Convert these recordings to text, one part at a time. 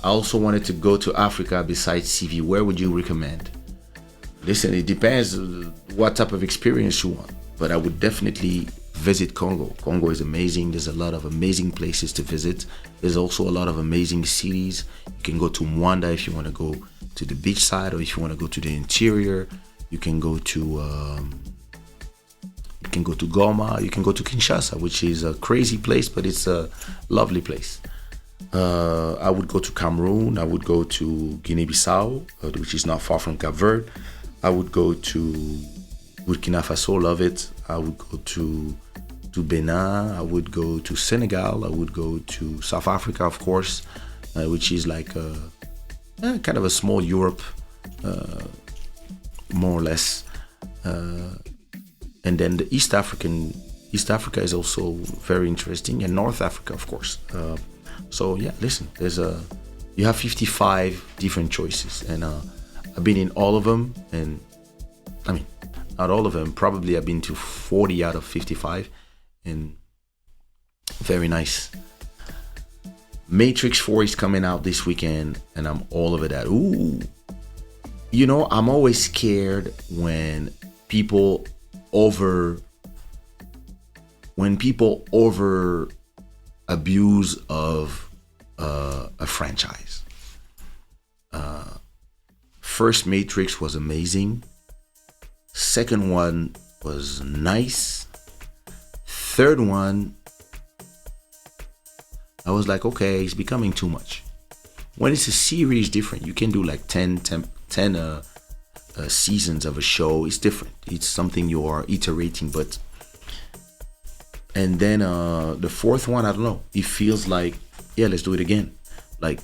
I also wanted to go to Africa besides CV. Where would you recommend? Listen, it depends what type of experience you want, but I would definitely visit Congo. Congo is amazing. There's a lot of amazing places to visit. There's also a lot of amazing cities. You can go to Mwanda if you want to go to the beach side, or if you want to go to the interior. You can go to Goma. You can go to Kinshasa, which is a crazy place, but it's a lovely place. I would go to Cameroon. I would go to Guinea-Bissau, which is not far from Cape Verde. I would go to Burkina Faso, love it. I would go to Benin. I would go to Senegal. I would go to South Africa, of course, which is like kind of a small Europe, more or less. And then the East Africa is also very interesting, and North Africa, of course. So yeah, listen, you have 55 different choices, and I've been in all of them, and I mean, not all of them, probably I've been to 40 out of 55, and very nice. Matrix 4 is coming out this weekend, and I'm all over that. Ooh, I'm always scared when people over abuse of a franchise. First Matrix was amazing. Second one was nice. Third one, I was like, okay, it's becoming too much. When it's a series, different. You can do like 10 seasons of a show. It's different. It's something you are iterating, but. And then the fourth one, I don't know. It feels like, yeah, let's do it again. Like,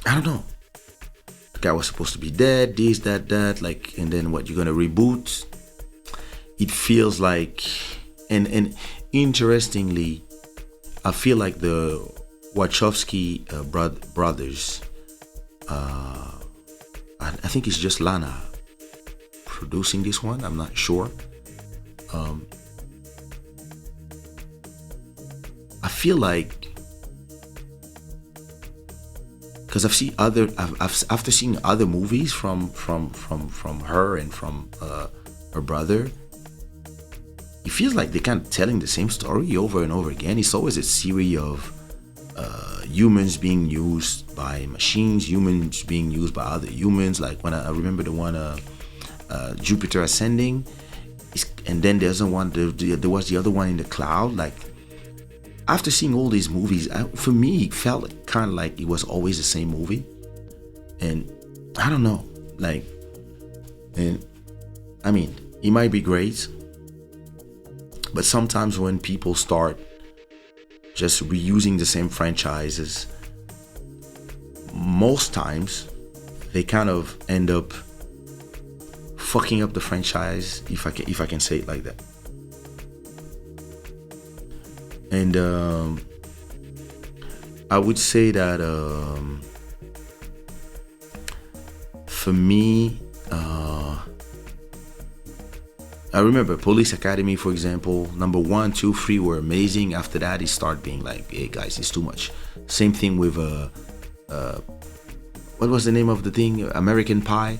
I don't know. The guy was supposed to be dead, this, that, like, and then what, you're gonna reboot? It feels like, and interestingly, I feel like the Wachowski brothers, I think it's just Lana producing this one, I'm not sure. I feel like, because after seeing other movies from her and from her brother, it feels like they're kind of telling the same story over and over again. It's always a series of humans being used by machines, humans being used by other humans. Like when I remember the one Jupiter Ascending, and then there's one. There was the other one in the cloud. Like, after seeing all these movies, for me, it felt kind of like it was always the same movie. And I don't know, like, and I mean, it might be great, but sometimes when people start just reusing the same franchises, most times they kind of end up fucking up the franchise, if I can say it like that. And I would say that for me, I remember Police Academy, for example, number 1, 2, 3 were amazing. After that, it started being like, hey guys, it's too much. Same thing with what was the name of the thing? American Pie.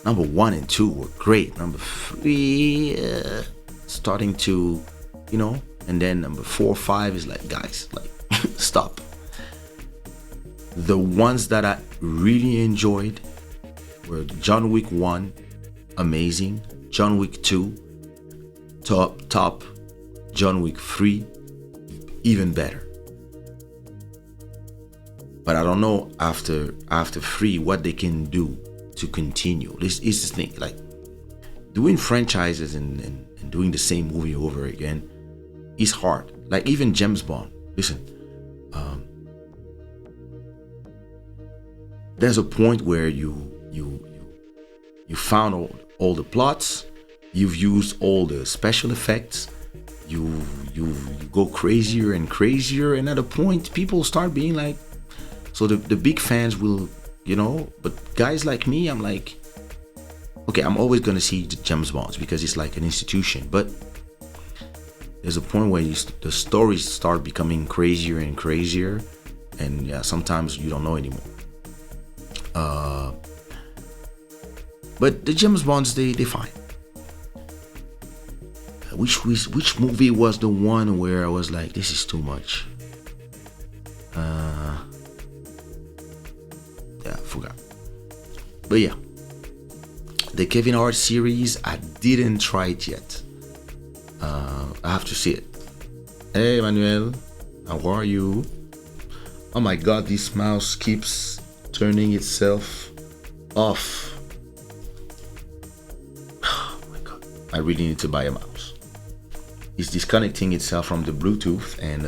Number 1 and 2 were great. Number 3 starting to, and then number 4, 5 is like, guys, like, stop. The ones that I really enjoyed were John Wick 1, amazing. John Wick 2, top. John Wick 3, even better. But I don't know after 3 what they can do to continue. This is the thing, like, doing franchises and doing the same movie over again is hard. Like, even James Bond, listen, there's a point where you found all the plots, you've used all the special effects, you go crazier and crazier, and at a point people start being like, so the big fans will, but guys like me, I'm like, okay, I'm always gonna see the James Bonds because it's like an institution, but there's a point where the stories start becoming crazier and crazier, and yeah, sometimes you don't know anymore. But the James Bonds, they fine. Which movie was the one where I was like, this is too much? Yeah, I forgot. But yeah, the Kevin Hart series, I didn't try it yet. I have to see it. Hey, Emmanuel, how are you? Oh my God, this mouse keeps turning itself off. Oh my God, I really need to buy a mouse. It's disconnecting itself from the Bluetooth, and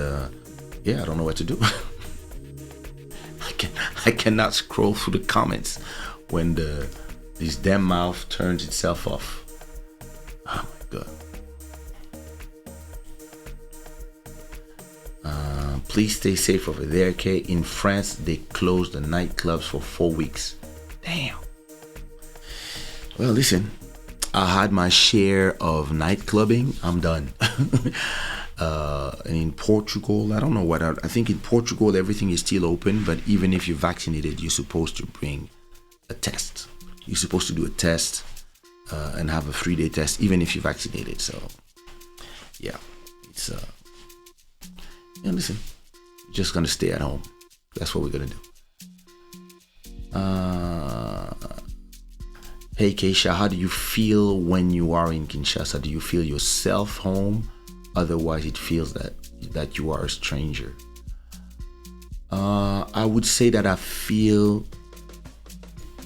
yeah, I don't know what to do. I cannot scroll through the comments when this damn mouse turns itself off. Oh my God. Please stay safe over there, okay? In France, they closed the nightclubs for 4 weeks. Damn. Well, listen, I had my share of night clubbing. I'm done. And in Portugal, I don't know what. I think in Portugal, everything is still open, but even if you're vaccinated, you're supposed to bring a test. You're supposed to do a test and have a 3-day test, even if you're vaccinated. So, yeah, it's listen, just gonna stay at home. That's what we're gonna do. Hey Kaysha, how do you feel when you are in Kinshasa? Do you feel yourself home? Otherwise, it feels that you are a stranger. I would say that I feel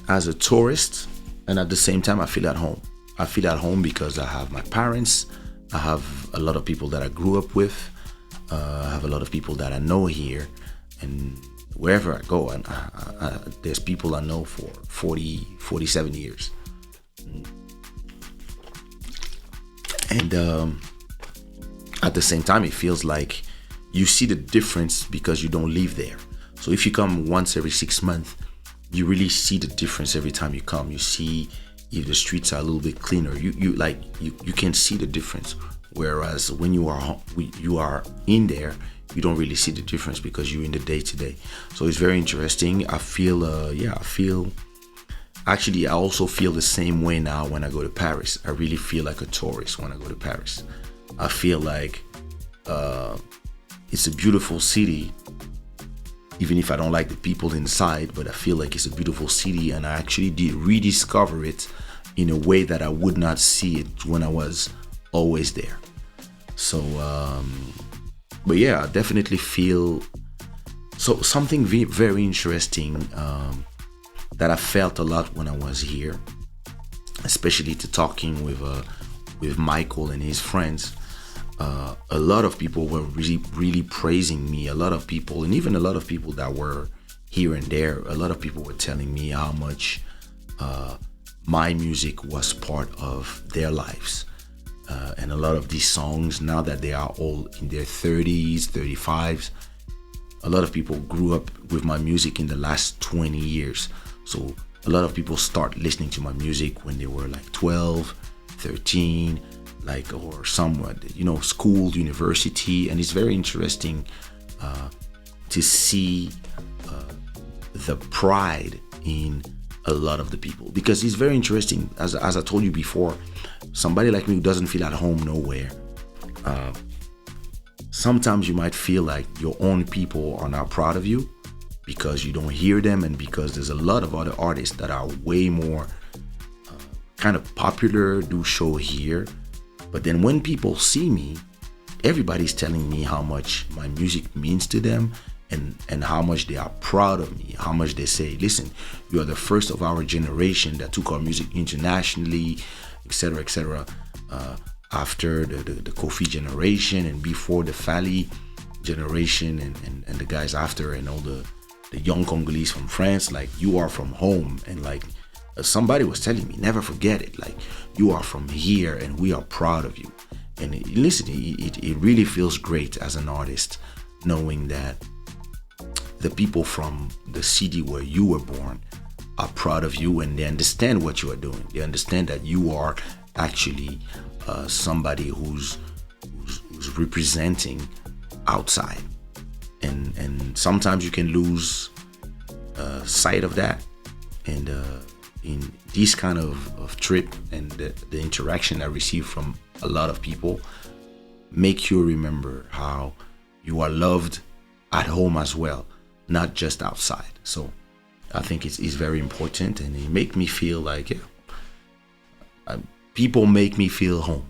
as a tourist, and at the same time, I feel at home. I feel at home because I have my parents. I have a lot of people that I grew up with. I have a lot of people that I know here, and wherever I go, and there's people I know for 40, 47 years. And at the same time, it feels like you see the difference because you don't live there. So if you come once every 6 months, you really see the difference every time you come. You see if the streets are a little bit cleaner. You can see the difference. Whereas when you are in there, you don't really see the difference because you're in the day to day. So it's very interesting. I feel actually, I also feel the same way now when I go to Paris. I really feel like a tourist when I go to Paris. I feel like it's a beautiful city, even if I don't like the people inside, but I feel like it's a beautiful city, and I actually did rediscover it in a way that I would not see it when I was always there. So but yeah, I definitely feel something very interesting that I felt a lot when I was here, especially to talking with Michael and his friends. A lot of people were really praising me. A lot of people, and even a lot of people that were here and there, a lot of people were telling me how much my music was part of their lives. And a lot of these songs, now that they are all in their 30s, 35s, a lot of people grew up with my music in the last 20 years. So a lot of people start listening to my music when they were like 12, 13, or somewhat, school, university. And it's very interesting to see the pride in a lot of the people, because it's very interesting. As I told you before, somebody like me who doesn't feel at home nowhere, sometimes you might feel like your own people are not proud of you because you don't hear them, and because there's a lot of other artists that are way more kind of popular, do show here. But then when people see me, everybody's telling me how much my music means to them, and how much they are proud of me, how much they say, listen, you are the first of our generation that took our music internationally, etc., etc. After the Kofi generation and before the Fally generation, and the guys after, and all the young Congolese from France, like, you are from home. And like somebody was telling me, never forget it, like, you are from here and we are proud of you. And listen, it really feels great as an artist knowing that the people from the city where you were born are proud of you, and they understand what you are doing. They understand that you are actually somebody who's who's representing outside, and sometimes you can lose sight of that. And in this kind of trip, and the interaction I receive from a lot of people, make you remember how you are loved at home as well, not just outside. So I think it's very important, and it make me feel like, yeah, people make me feel home.